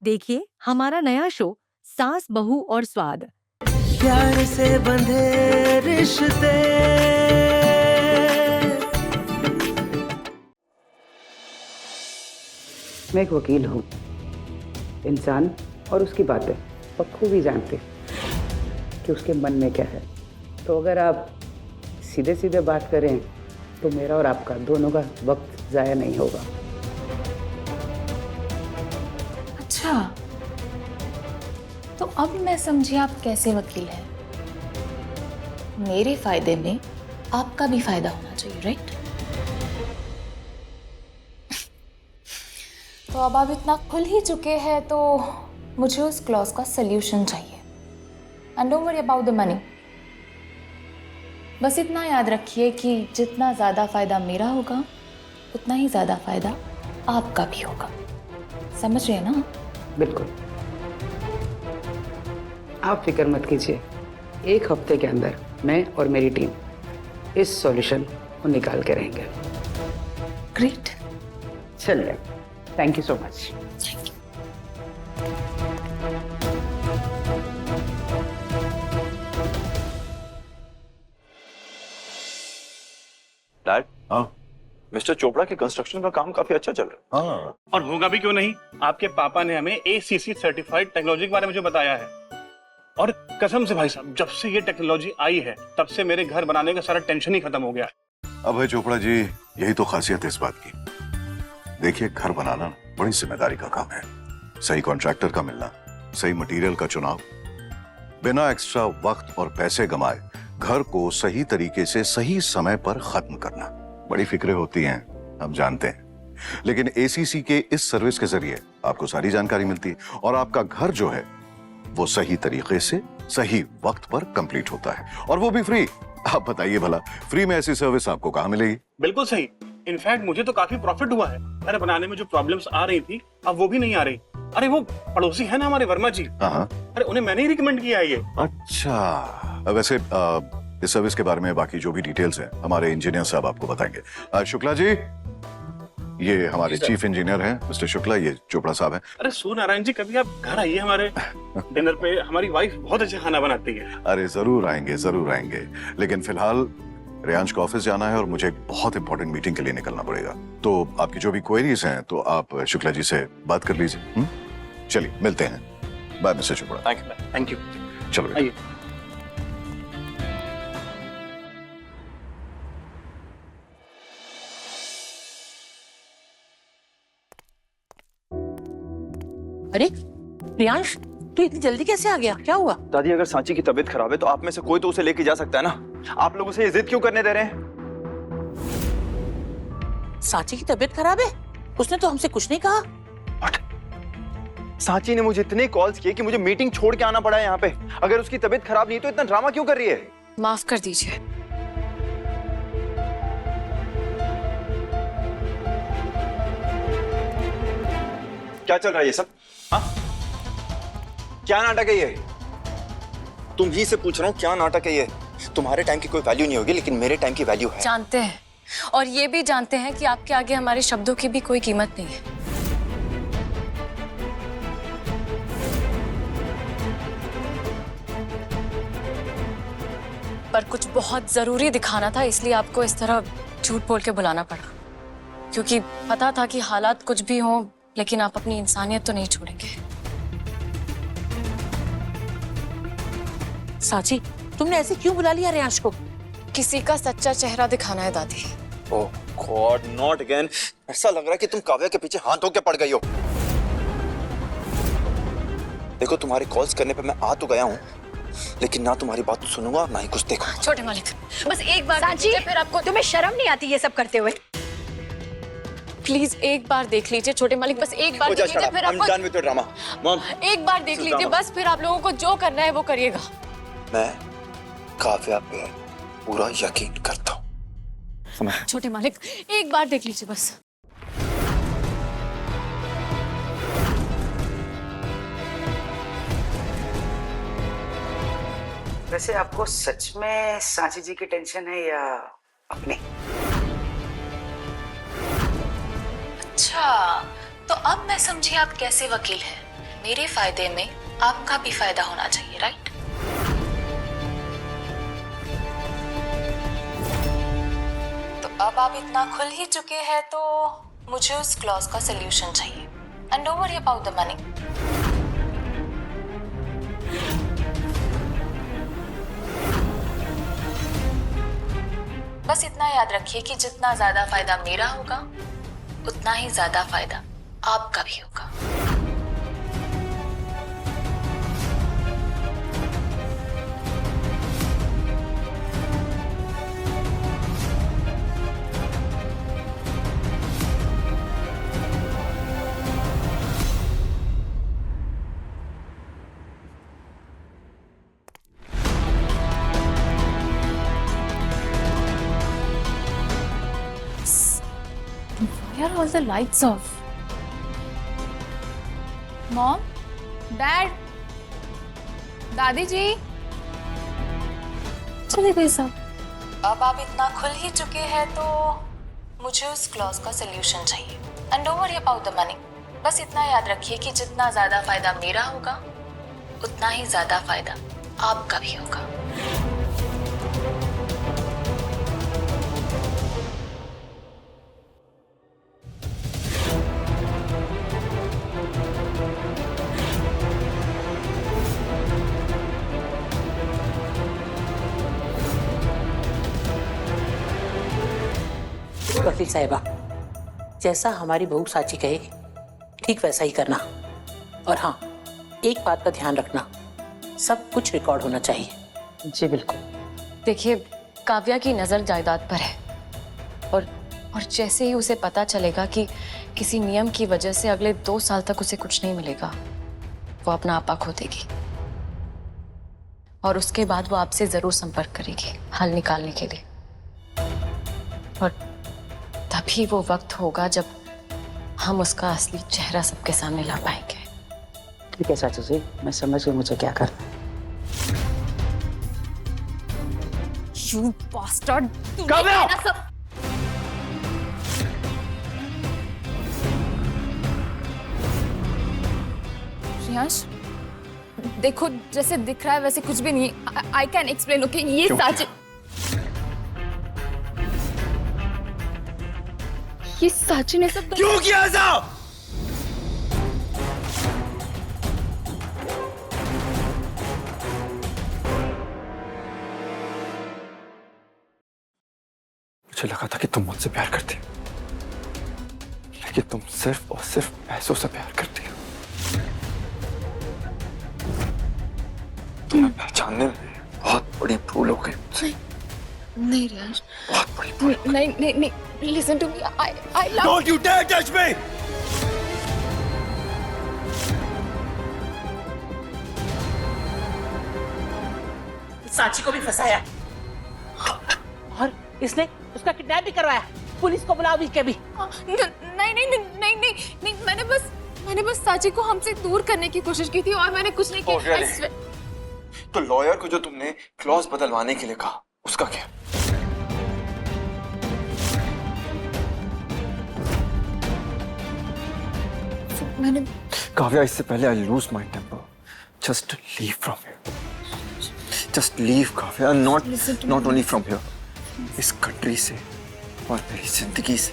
देखिए हमारा नया शो सास बहू और स्वाद। प्यार से बंधे रिश्ते। मैं एक वकील हूँ, इंसान और उसकी बातें बखूबी जानते कि उसके मन में क्या है। तो अगर आप सीधे सीधे बात करें तो मेरा और आपका दोनों का वक्त ज़ाया नहीं होगा। अच्छा, तो अब मैं समझी आप कैसे वकील हैं। मेरे फायदे में आपका भी फायदा होना चाहिए, राइट? तो अब आप इतना खुल ही चुके हैं तो मुझे उस क्लॉज का सल्यूशन चाहिए। And don't worry about the money. बस इतना याद रखिए कि जितना ज़्यादा फायदा मेरा होगा उतना ही ज़्यादा फायदा आपका भी होगा। समझ रहे हैं ना? बिल्कुल, आप फिक्र मत कीजिए। एक हफ्ते के अंदर मैं और मेरी टीम इस सॉल्यूशन को निकाल के रहेंगे। ग्रेट। चलिए, thank you so much. Thank you. Dad, हाँ, मिस्टर चोपड़ा के कंस्ट्रक्शन का काम काफी अच्छा चल रहा है। हाँ, और होगा भी क्यों नहीं। आपके पापा ने हमें ACC सर्टिफाइड टेक्नोलॉजी के बारे में जो बताया है, और कसम से भाई साहब, जब से ये टेक्नोलॉजी आई है तब से मेरे घर बनाने का सारा टेंशन ही खत्म हो गया है। अभय चोपड़ा जी, यही तो खासियत है इस बात की। देखिए, घर बनाना बड़ी जिम्मेदारी का काम है। सही कॉन्ट्रैक्टर का मिलना, सही मटेरियल का चुनाव, बिना एक्स्ट्रा वक्त और पैसे गंवाए घर को सही तरीके से सही समय पर खत्म करना, बड़ी फिक्रें होती हैं, हम जानते हैं। लेकिन ACC के इस सर्विस के जरिए आपको सारी जानकारी मिलती है और आपका घर जो है वो सही तरीके से सही वक्त पर कंप्लीट होता है, और वो भी फ्री। आप बताइए भला, फ्री में ऐसी सर्विस आपको कहाँ मिलेगी? बिल्कुल सही। इनफैक्ट मुझे तो काफी प्रॉफिट हुआ है। घर बनाने में जो प्रॉब्लम्स आ रही थी अब वो भी नहीं आ रही। अरे वो पड़ोसी है ना हमारे वर्मा जी, हाँ, अरे उन्हें मैंने ही रिकमेंड किया है ये। अच्छा, वैसे इस सर्विस के बारे में बाकी जो भी डिटेल्स हैं हमारे इंजीनियर साहब आपको बताएंगे। शुक्ला जी, ये हमारे चीफ इंजीनियर हैं मिस्टर शुक्ला, ये चोपड़ा साहब हैं। अरे सूर्यनारायण जी, कभी आप घर आइए हमारे डिनर पे। हमारी वाइफ बहुत अच्छा खाना बनाती है। अरे जरूर आएंगे, जरूर आएंगे। लेकिन फिलहाल रेयांश को ऑफिस जाना है और मुझे एक बहुत इंपॉर्टेंट मीटिंग के लिए निकलना पड़ेगा। तो आपकी जो भी क्वेरीज हैं तो आप शुक्ला जी से बात कर लीजिए। चलिए, मिलते हैं। Bye mister Chopra. Thank you. चलो आइए। अरे रियांश, तू इतनी जल्दी कैसे आ गया? क्या हुआ? दादी, अगर सांची की तबीयत खराब है तो आप में से कोई तो उसे लेके जा सकता है ना। आप लोग उसे ये जिद क्यों करने दे रहे हैं? सांची की तबीयत खराब है? उसने तो हमसे कुछ नहीं कहा। सांची ने मुझे इतने कॉल्स किए कि मुझे मीटिंग छोड़ के आना पड़ा है यहाँ पे। अगर उसकी तबीयत खराब नहीं तो इतना ड्रामा क्यों कर रही है? माफ कर दीजिए। क्या चल रहा है ये सब? हाँ, क्या नाटक है ये? तुम ही से पूछ रहा हूँ, क्या नाटक है ये? तुम्हारे टाइम की कोई वैल्यू नहीं होगी, लेकिन मेरे टाइम की वैल्यू है। जानते हैं, और ये भी जानते हैं कि आपके आगे हमारे शब्दों की भी कोई कीमत नहीं है। पर कुछ बहुत जरूरी दिखाना था, इसलिए आपको इस तरह झूठ बोल के बुलाना पड़ा, क्योंकि पता था कि हालात कुछ भी हों लेकिन आप अपनी इंसानियत तो नहीं छोड़ेंगे। सांची, तुमने ऐसे क्यों बुला लिया रियांश को? किसी का सच्चा चेहरा दिखाना है दादी। ओह गॉड, नॉट अगेन। ऐसा लग रहा है कि तुम काव्या के पीछे हाथ धो के पड़ गई हो। देखो, तुम्हारे कॉल्स करने पे मैं आ तो गया हूँ, लेकिन ना तुम्हारी बात सुनूंगा ना ही कुछ देखूंगा। छोटे मालिक, बस एक बार देख लीजिए, फिर आपको तुम्हें शर्म नहीं आती ये सब करते हुए? प्लीज एक बार देख लीजिए छोटे मालिक, बस एक बार देख लीजिए, फिर आपको done with your drama. Mom, एक बार देख लीजिए बस, फिर आप लोगों को जो करना है वो करिएगा। मैं काव्या पे पूरा यकीन करता हूँ। छोटे मालिक, एक बार देख लीजिए बस। वैसे आपको सच में सांची जी की टेंशन है या अपनी? अच्छा, तो अब मैं समझी आप कैसे वकील हैं। मेरे फायदे में आपका भी फायदा होना चाहिए, राइट? तो अब आप इतना खुल ही चुके हैं तो मुझे उस क्लॉज का सॉल्यूशन चाहिए। And don't worry about the money. बस इतना याद रखिए कि जितना ज्यादा फायदा मेरा होगा उतना ही ज्यादा फायदा आपका भी होगा। Why are all the lights off? Mom, dad, दादी जी, चले गए सब। अब आप इतना खुल ही चुके हैं तो मुझे उस क्लॉज का सॉल्यूशन चाहिए। And don't worry about the money. बस इतना याद रखिए कि जितना ज्यादा फायदा मेरा होगा उतना ही ज्यादा फायदा आपका भी होगा। वकील साहिबा, जैसा हमारी बहू साची कहेगी ठीक वैसा ही करना। और हाँ, एक बात का ध्यान रखना, सब कुछ रिकॉर्ड होना चाहिए। जी बिल्कुल। देखिए, काव्या की नजर जायदाद पर है और जैसे ही उसे पता चलेगा कि किसी नियम की वजह से अगले 2 साल तक उसे कुछ नहीं मिलेगा, वो अपना आपा खो देगी। और उसके बाद वो आपसे जरूर संपर्क करेगी हल निकालने के लिए। और तभी वो वक्त होगा जब हम उसका असली चेहरा सबके सामने ला पाएंगे। ठीक है चाचू जी, मैं समझ गई मुझे क्या करना है। You bastard! काव्या! श्रेयांश, देखो जैसे दिख रहा है वैसे कुछ भी नहीं है। I can explain, okay? ये साची, ये साची ने सब क्यों किया ऐसा? मुझे लगा था कि तुम मुझसे प्यार करती हो, लेकिन तुम सिर्फ और सिर्फ पैसों से प्यार करती हो। तुम्हें पहचानने में बहुत बड़ी भूल हो गई मुझसे। नहीं रियांश, बहुत बड़ी भूल। नहीं नहीं नहीं, listen to me, I love. Don't you dare touch me! साची को भी फंसाया और इसने उसका किडनैप भी करवाया। पुलिस को बुलाओ भी के भी। नहीं नहीं नहीं नहीं नहीं नहीं, मैंने बस साची को हमसे दूर करने की कोशिश की थी और मैंने कुछ नहीं Oh, किया। really? तो लॉयर को जो तुमने क्लॉज बदलवाने के लिए कहा, उसका क्या? मैंने काव्या, इससे पहले I lose my temper, just leave from here. Just leave Kavya, not only from here, इस कंट्री से और मेरी जिंदगी से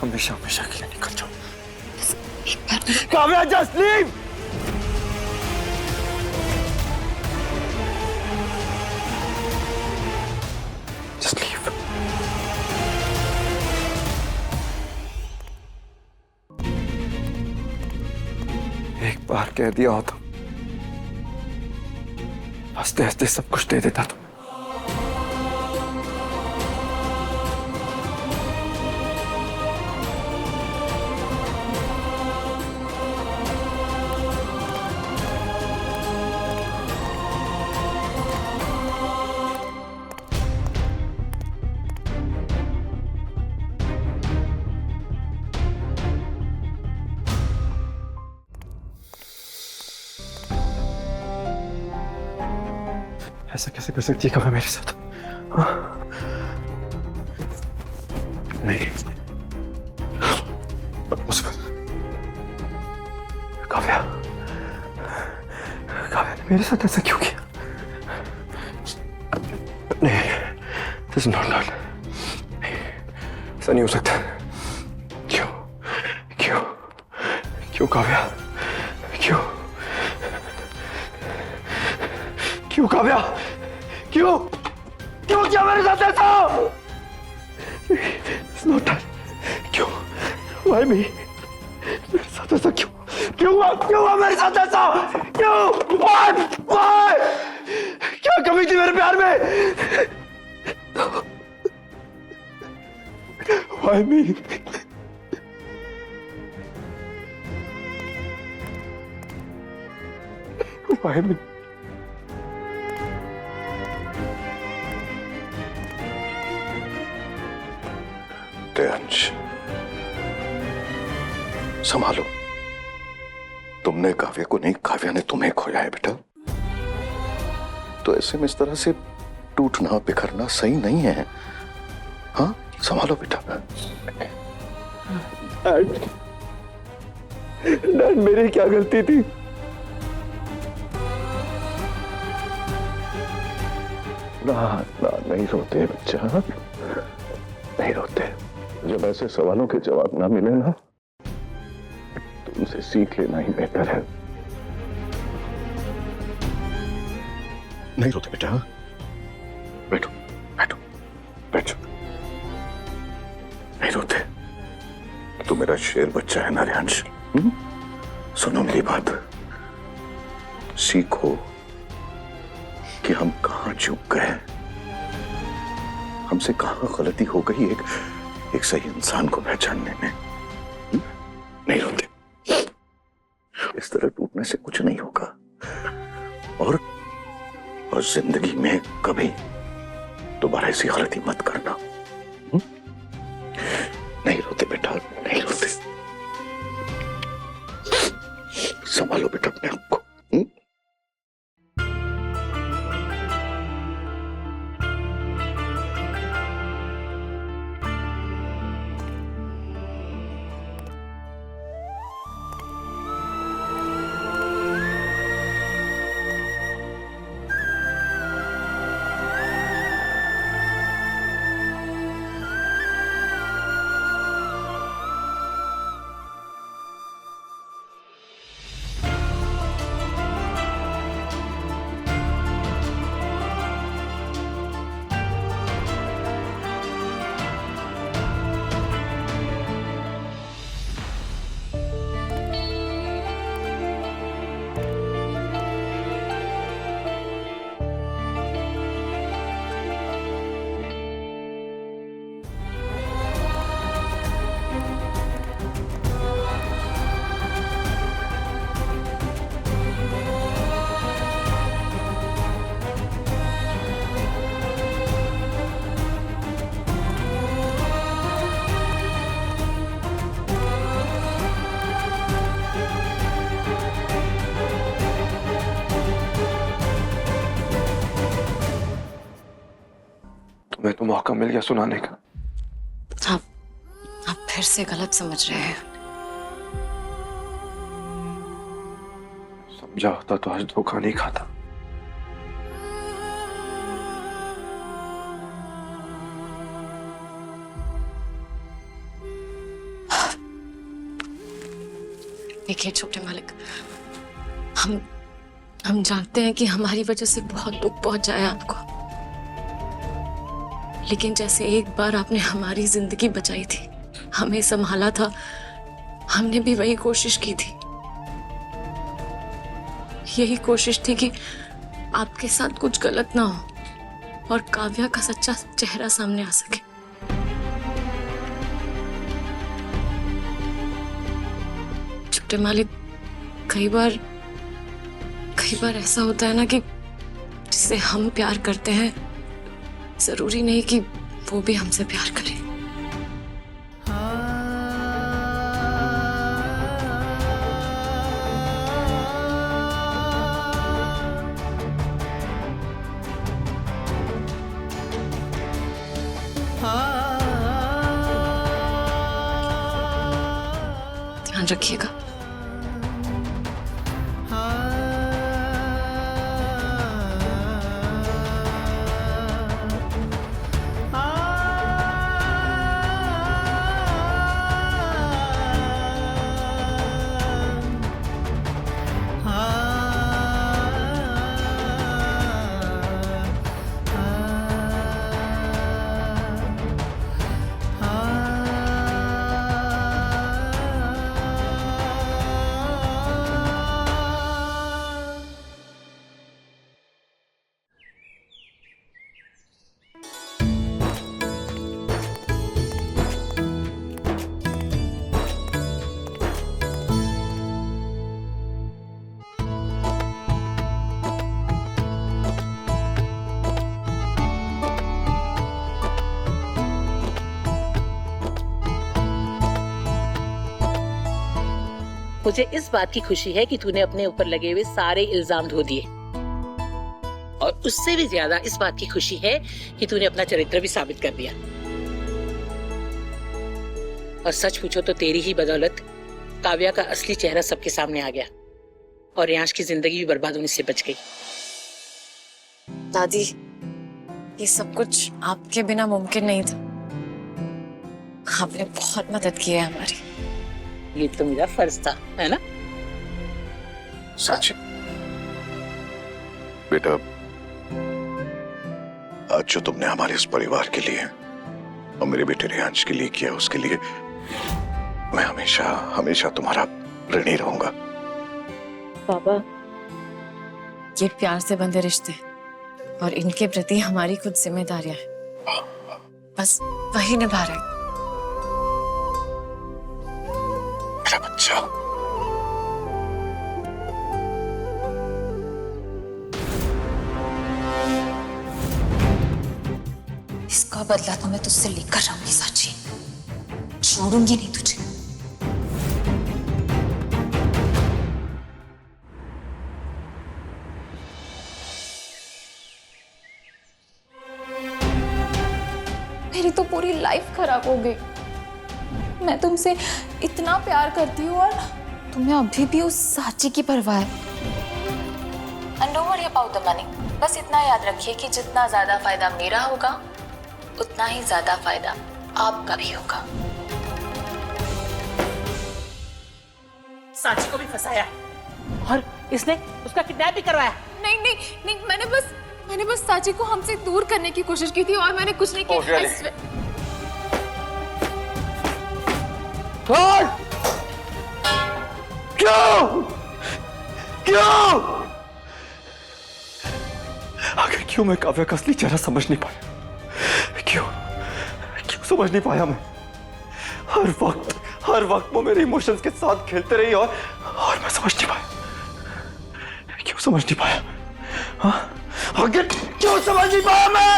हमेशा हमेशा के लिए निकल जाओ। Kavya, just leave. Just leave. एक बार कह दिया होता, हंसते हंसते सब कुछ दे देता तुम्हें। ऐसा कैसे कर सकती है काव्या मेरे साथ? हाँ? नहीं, काव्या, मेरे साथ ऐसा क्यों किया? नहीं, दिस इज नॉट डन। ऐसा नहीं हो सकता। क्यों क्यों क्यों काव्या? क्यों क्यों काव्या? क्यों क्यों क्या मेरे साथ ऐसा? It's not done. क्यों? Why me? मेरे साथ ऐसा क्यों? क्यों हुआ मेरे साथ ऐसा? क्यों? Why? क्या कमी थी मेरे प्यार में? Why me? Why me? अंश, संभालो। तुमने काव्या को नहीं, काव्या ने तुम्हें खोया है बेटा। तो ऐसे में इस तरह से टूटना बिखरना सही नहीं है। हाँ, संभालो बेटा। डैड, मेरी क्या गलती थी? ना ना, नहीं रोते बच्चा, नहीं रोते। जब ऐसे सवालों के जवाब ना मिले ना, तो उनसे सीख लेना ही बेहतर है। नहीं रोते बेटा, बैठो बैठो बैठो। नहीं रोते। तू मेरा शेर बच्चा है ना रियांश। सुनो मेरी बात, सीखो कि हम कहां चूक गए, हमसे कहां गलती हो गई एक सही इंसान को पहचानने में। नहीं रोते। इस तरह टूटने से कुछ नहीं होगा। और जिंदगी में कभी दोबारा ऐसी गलती मत करना। नहीं रोते बेटा, नहीं रोते। संभालो बेटा अपने आप को। तुम्हें तो मौका मिल गया सुनाने का। आप फिर से गलत समझ रहे हैं। समझा होता तो आज धोखा नहीं खाता। देखिए छोटे मालिक, हम जानते हैं कि हमारी वजह से बहुत दुख पहुंचा है आपको, लेकिन जैसे एक बार आपने हमारी जिंदगी बचाई थी, हमें संभाला था, हमने भी वही कोशिश की थी। यही कोशिश थी कि आपके साथ कुछ गलत ना हो और काव्या का सच्चा चेहरा सामने आ सके। छोटे मालिक, कई बार ऐसा होता है ना कि जिससे हम प्यार करते हैं, जरूरी नहीं कि वो भी हमसे प्यार करे। ध्यान रखिएगा। मुझे इस बात की खुशी है कि तूने अपने ऊपर लगे हुए सारे इल्जाम धो दिए, और उससे भी ज्यादा इस बात की खुशी है कि तूने अपना चरित्र भी साबित कर दिया। और सच पूछो तो तेरी ही बदौलत काव्या का असली चेहरा सबके सामने आ गया और यांश की जिंदगी भी बर्बाद होने से बच गई। दादी, ये सब कुछ आपके बिना मुमकिन नहीं था। आपने बहुत मदद की है हमारी। ये तो मेरा फर्ज था, है ना? साची बेटा, आज जो तुमने हमारे इस परिवार के लिए और मेरे बेटे रियांश के लिए किया, उसके लिए मैं हमेशा हमेशा तुम्हारा ऋणी रहूंगा। पापा, ये प्यार से बंधे रिश्ते और इनके प्रति हमारी खुद जिम्मेदारियां हैं, बस वही निभा रहे। मेरा बच्चा, इसका बदला तो मैं तुझसे लेकर रहूंगी साची, छोड़ूंगी नहीं तुझे। मेरी तो पूरी लाइफ खराब हो गई। मैं तुमसे इतना प्यार करती हूँ और तुम्हें अभी भी उस साची की परवाह है। And don't worry about the money. बस इतना याद रखिए कि जितना ज्यादा फायदा मेरा होगा उतना ही ज्यादा फायदा आपका भी होगा। साची को भी फंसाया और इसने उसका किडनैप भी करवाया। नहीं नहीं नहीं, मैंने बस साची को हमसे दूर करने की कोशिश की थी और मैंने कुछ नहीं किया। क्यों क्यों आखिर क्यों मैं काव्या का असली चेहरा समझ नहीं पाया? क्यों क्यों समझ नहीं पाया मैं? हर वक्त वो मेरे इमोशंस के साथ खेलते रही और मैं समझ नहीं पाया। क्यों समझ नहीं पाया? हाँ, आखिर क्यों समझ नहीं पाया मैं?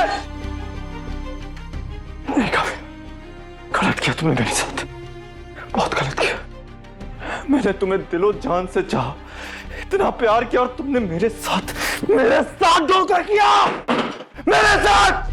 नहीं काव्या, गलत किया तुमने मेरे साथ, बहुत गलत किया। मैंने तुम्हें दिलो जान से चाहा, इतना प्यार किया और तुमने मेरे साथ धोखा किया, मेरे साथ।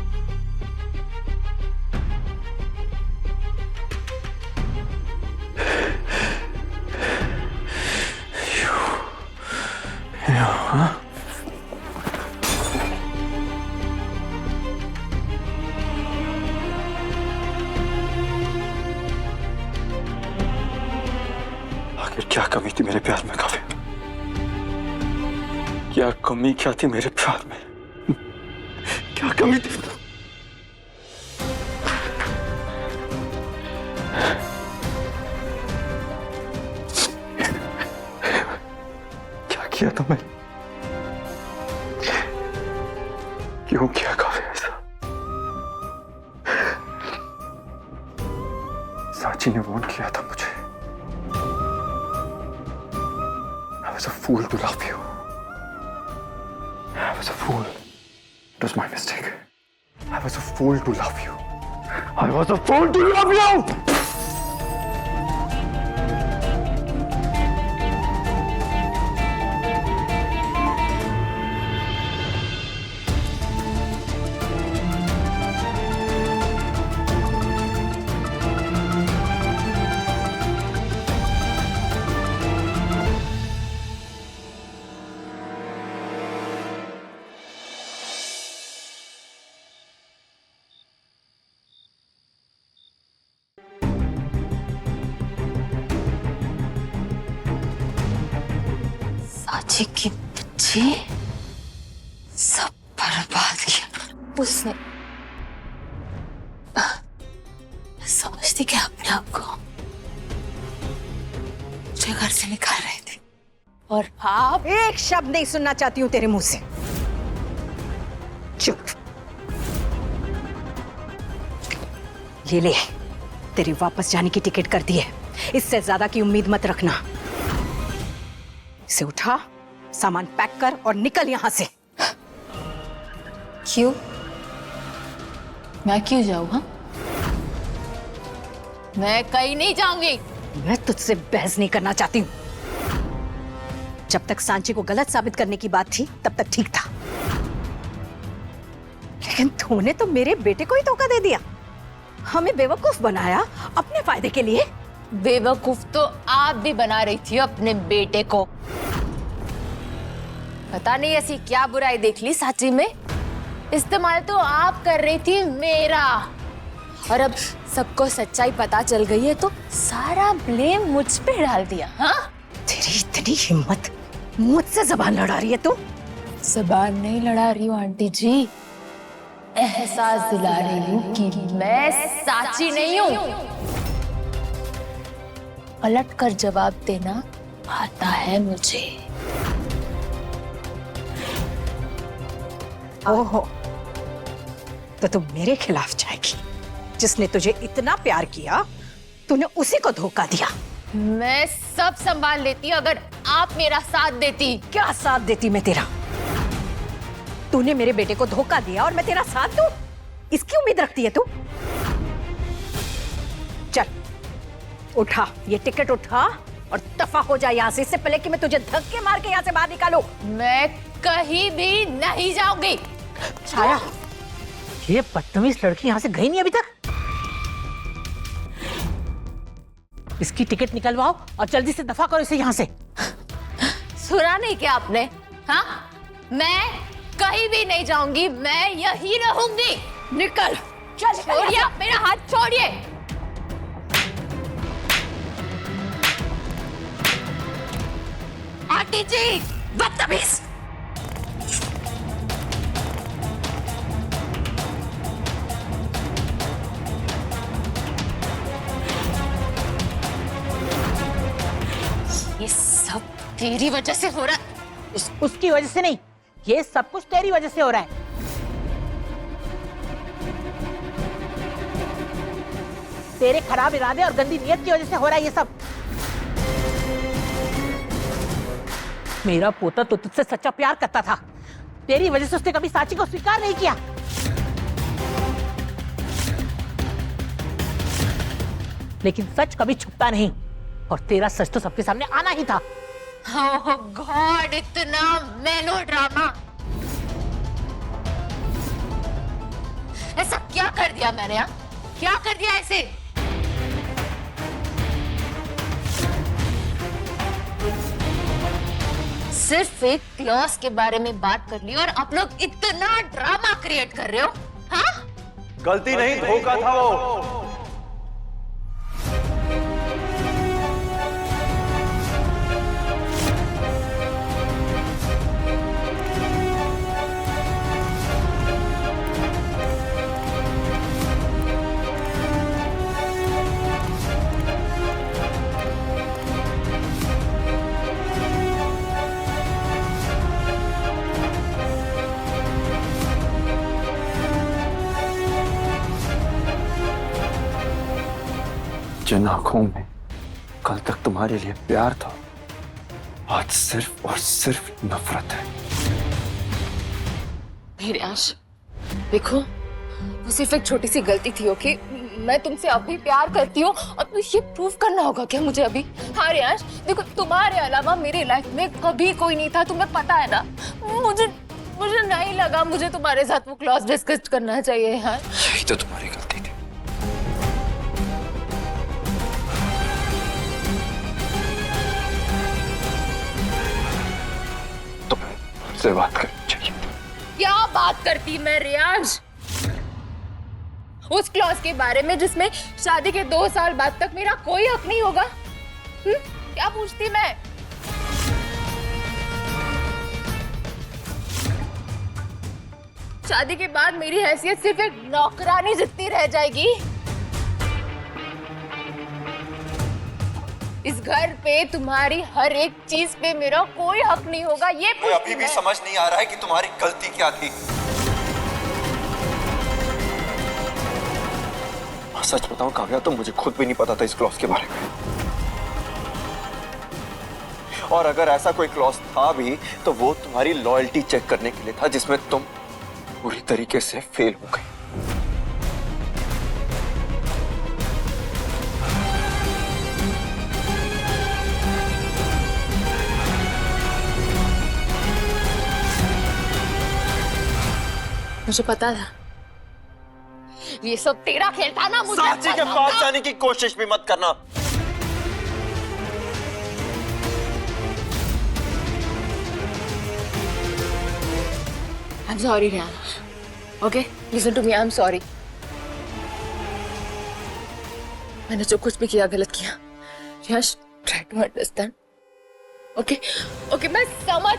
आखिर क्या कमी थी मेरे प्यार में काव्या? क्या कमी क्या थी मेरे प्यार में? क्या कमी थी? क्या किया तुमने? क्यों किया काव्या ऐसा? साची ने वार्न किया था मुझे। I was a fool to love you. I was a fool. It was my mistake. I was a fool to love you. I was a fool to love you! साची की बच्ची सब बर्बाद किया उसने। समझती क्या अपने आप को? मुझे घर से निकाल रहे थे और आप एक शब्द नहीं सुनना चाहती हूँ तेरे मुंह से। चुप। ये ले, तेरी वापस जाने की टिकट कर दी है। इससे ज्यादा की उम्मीद मत रखना। इसे उठा, सामान पैक कर और निकल यहां से। क्यों? मैं क्यों जाऊं? हाँ, मैं कहीं नहीं जाऊंगी। मैं तुझसे बहस नहीं करना चाहती हूँ। जब तक सांची को गलत साबित करने की बात थी तब तक ठीक था, लेकिन तूने तो मेरे बेटे को ही धोखा दे दिया, हमें बेवकूफ बनाया अपने फायदे के लिए। बेवकूफ तो आप भी बना रही थी अपने बेटे को। पता नहीं ऐसी क्या बुराई देख ली सांची में, इस्तेमाल तो आप कर रही थी मेरा, और अब सबको सच्चाई पता चल गई है तो सारा ब्लेम मुझ पे डाल दिया। हाँ, तेरी इतनी हिम्मत, मुझसे जबान लड़ा रही है तू? जबान नहीं लड़ा रही हूँ आंटी जी, एहसास दिला रही हूँ कि मैं सांची नहीं हूँ। पलट कर जवाब देना आता है मुझे। ओहो, तो तुम मेरे खिलाफ जाएगी? जिसने तुझे इतना प्यार किया तूने उसी को धोखा दिया। मैं सब संभाल लेती अगर आप मेरा साथ देती। क्या साथ देती मैं तेरा? तूने मेरे बेटे को धोखा दिया और मैं तेरा साथ दूं? इसकी उम्मीद रखती है तू? चल उठा, ये टिकट उठा और दफा हो जा यहाँ से, इससे पहले कि मैं तुझे धक्के मार के यहाँ से बाहर निकालूं। मैं कहीं भी नहीं जाऊंगी। छाया, ये बदतमीज लड़की यहाँ से गई नहीं अभी तक। इसकी टिकट निकलवाओ और जल्दी से दफा करो इसे यहाँ से। सुना नहीं क्या आपने? हाँ, मैं कहीं भी नहीं जाऊंगी, मैं यही रहूंगी। निकल, चल। छोड़िए, मेरा हाथ छोड़िए। आंटी जी, बदतमीज। ये सब तेरी वजह से हो रहा है। उसकी वजह से नहीं, ये सब कुछ तेरी वजह से हो रहा है। तेरे खराब इरादे और गंदी नीयत की वजह से हो रहा है ये सब। मेरा पोता तो तुझसे सच्चा प्यार करता था, तेरी वजह से उसने कभी सांची को स्वीकार नहीं किया। लेकिन सच कभी छुपता नहीं, और तेरा सच तो सबके सामने आना ही था। ओह गॉड, इतना मेलोड्रामा। ऐसा क्या कर दिया मैंने? यहाँ क्या कर दिया ऐसे? सिर्फ एक क्लॉज के बारे में बात कर ली और आप लोग इतना ड्रामा क्रिएट कर रहे हो। हाँ, गलती नहीं, धोखा था वो। जिन आंखों में कल तक तुम्हारे लिए प्यार था, आज सिर्फ और सिर्फ नफरत है। मेरे आश, देखो, वो सिर्फ एक छोटी सी गलती थी, ओके? मैं तुमसे अभी प्यार करती हूँ और तो ये प्रूव करना होगा क्या मुझे अभी? हाँ रियांश, देखो, तुम्हारे अलावा मेरी लाइफ में कभी कोई नहीं था, तुम्हें पता है ना। मुझे नहीं लगा मुझे तुम्हारे साथ वो क्लॉज डिस्कस करना चाहिए यार। यही तो तुम्हारी गलती थी। से बात करनी चाहिए। क्या बात करती मैं रियांश? उस क्लॉज के बारे में जिसमें शादी के 2 साल बाद तक मेरा कोई हक नहीं होगा? क्या पूछती मैं? शादी के बाद मेरी हैसियत सिर्फ एक नौकरानी जितनी रह जाएगी। इस घर पे तुम्हारी हर एक चीज पे मेरा कोई हक नहीं होगा। ये अभी भी समझ नहीं आ रहा है कि तुम्हारी गलती क्या थी। सच बताऊं काव्या, तो मुझे खुद भी नहीं पता था इस क्लॉज के बारे में। और अगर ऐसा कोई क्लॉज था भी तो वो तुम्हारी लॉयल्टी चेक करने के लिए था, जिसमें तुम पूरी तरीके से फेल हो गई। मुझे पता था ये सब तेरा खेल था ना। मुझे साची के पास जाने की कोशिश भी मत करना। I'm sorry, Riyan. Okay, listen to me. I'm sorry. मैंने जो कुछ भी किया गलत किया। यश, try to understand. Okay, okay, मैं समझ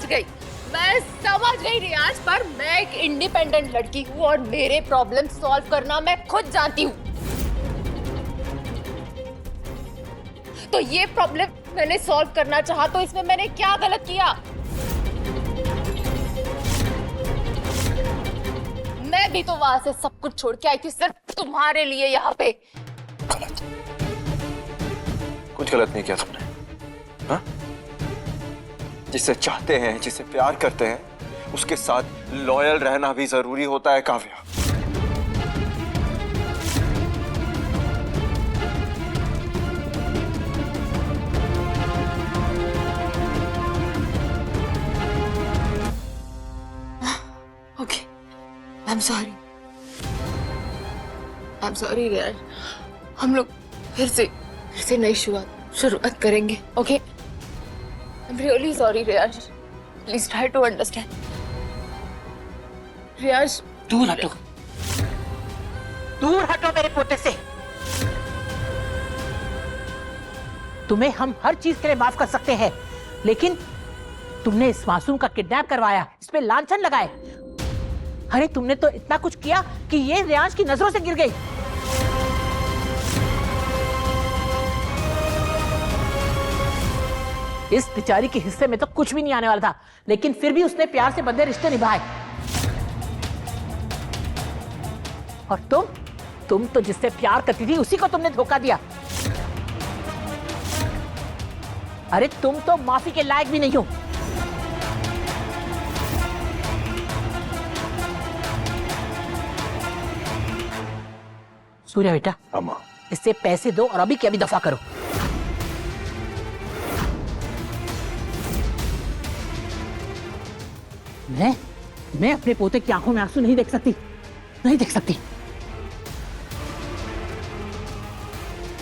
गई रियाज, पर मैं एक इंडिपेंडेंट लड़की हूँ और मेरे प्रॉब्लम सॉल्व करना मैं खुद जानती हूँ। तो ये प्रॉब्लम मैंने सॉल्व करना चाहा, तो इसमें मैंने क्या गलत किया? मैं भी तो वहां से सब कुछ छोड़ के आई थी सिर्फ तुम्हारे लिए यहाँ पे। गलत? कुछ गलत नहीं किया तुमने। हाँ? जिसे चाहते हैं, जिसे प्यार करते हैं, उसके साथ लॉयल रहना भी जरूरी होता है काव्या। ओके, I'm sorry यार। हम लोग फिर से नई शुरुआत करेंगे। Okay, I'm really sorry Riyaz. Please try to understand। Riyaz, दूर हटो, दूर हटो मेरे पोते से। तुम्हें हम हर चीज के लिए माफ कर सकते हैं, लेकिन तुमने इस मासूम का किडनैप करवाया, इस पे लांछन लगाए। अरे तुमने तो इतना कुछ किया कि ये रियाज की नजरों से गिर गई। इस बेचारी के हिस्से में तो कुछ भी नहीं आने वाला था, लेकिन फिर भी उसने प्यार से बंधे रिश्ते निभाए। और तुम तो जिससे प्यार करती थी उसी को तुमने धोखा दिया। अरे तुम तो माफी के लायक भी नहीं हो। सूर्या बेटा, अम्मा, इससे पैसे दो और अभी के अभी दफा करो। मैं अपने पोते की आंखों में आंसू नहीं देख सकती।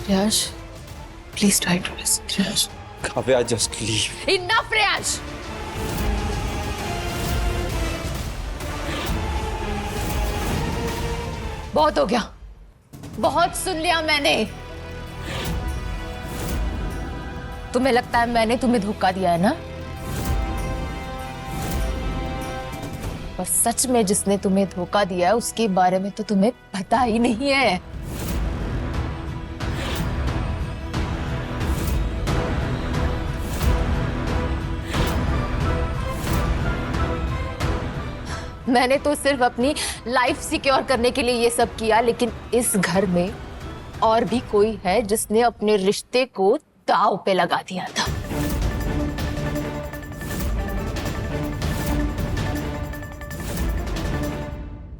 Riyaz, please try to listen. Riyaz, Kavya, just leave. Enough Riyaz. बहुत हो गया, बहुत सुन लिया मैंने। तुम्हें लगता है मैंने तुम्हें धोखा दिया है ना? पर सच में जिसने तुम्हें धोखा दिया है उसके बारे में तो तुम्हें पता ही नहीं है। मैंने तो सिर्फ अपनी लाइफ सिक्योर करने के लिए ये सब किया, लेकिन इस घर में और भी कोई है जिसने अपने रिश्ते को दांव पे लगा दिया था।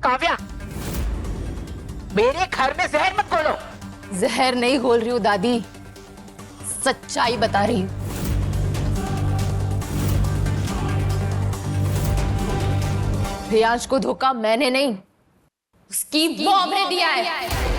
काव्या, मेरे घर में जहर मत घोलो। जहर नहीं घोल रही हूँ दादी, सच्चाई बता रही हूँ। रियाज को धोखा मैंने नहीं, उसकी मॉम ने दिया है।